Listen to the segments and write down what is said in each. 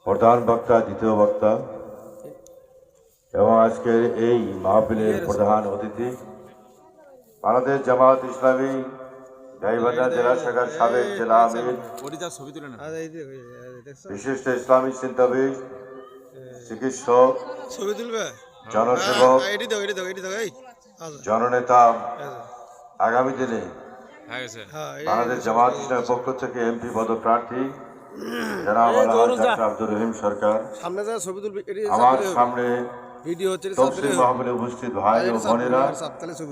প্রধান বক্তা, দ্বিতীয় বক্তা এবং আজকের এই মাহফিলের প্রধান অতিথি বাংলাদেশ জামাত ইসলামী গাইবান্ধা জেলা শাখার সাবেক জেলা আমির, বিশিষ্ট ইসলামী চিন্তাবিদ, চিকিৎসক, জনসেবক, জননেতা, আগামী দিনে বাংলাদেশ জামাত ইসলামের পক্ষ থেকে এমপি পদপ্রার্থী জনাব ডাক্তার আব্দুর রহিম সরকার, আমার সামনে তফসির মাহফিলে উপস্থিত ভাই ও বোনেরা,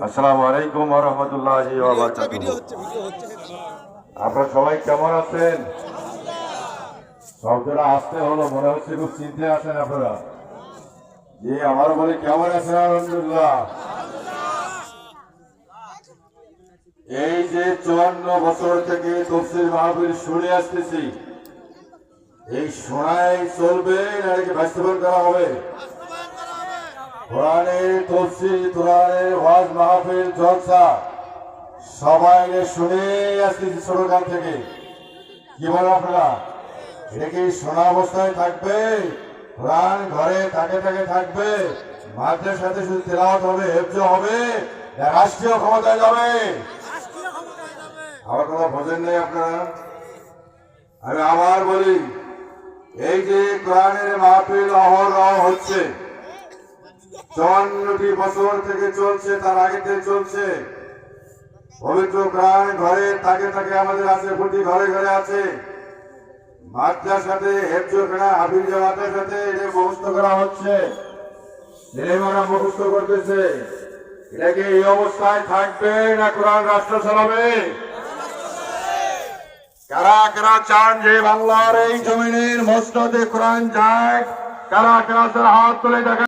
আসসালামু আলাইকুম ওয়া রাহমাতুল্লাহি ওয়া বারাকাতুহু। আপনারা সবাই কেমন আছেন? শব্দটা আসতে হলো, মনে হচ্ছে খুব চিন্তায় আছেন আপনারা। জি, আমারও বলি কেমন আছেন? আলহামদুলিল্লাহ। এই যে 54 বছর থেকে তফসির মাহফিল শুনে আসতেছি, এই শোনাই চলবে নাকি বাস্তবায়ন করা হবে? কোরআনের তফসির, কোরআনের ওয়াজ মাহফিল, জলসা সবাই শুনে আসতেছি ছোটকাল থেকে। কি বলেন আপনারা? এটা কি শোনা অবস্থায় থাকবে? কোরআন ঘরে থাকে থাকে থাকবে? মাদ্রাসার সাথে শুধু তেলাওয়াত হবে, হেফজ হবে, রাষ্ট্রীয় ক্ষমতায় যাবে? আমার কথা বোঝেন নাই আপনারা? আমি আবার বলি, এই যে কোরআনের মাহফিল অহরহ হচ্ছে, 54টি বছর থেকে চলছে, তার আগে থেকে চলছে। পবিত্র কোরআন ঘরে থাকে থাকে আমাদের আছে, প্রতি ঘরে ঘরে আছে। মাদ্রাসাতে হেফজখানা, হাফিজ জামাতের সাথে এটা মুখস্থ করা হচ্ছে, ছেলেমেয়েরা মুখস্থ করতেছে। এটা কি এই অবস্থায় থাকবে না কোরআন রাষ্ট্র চালাবে? কারা কারা চান যে বাংলার এই জমিনের মসনদে কোরআন যায়? কারা কারা হাত তুলে দেখা।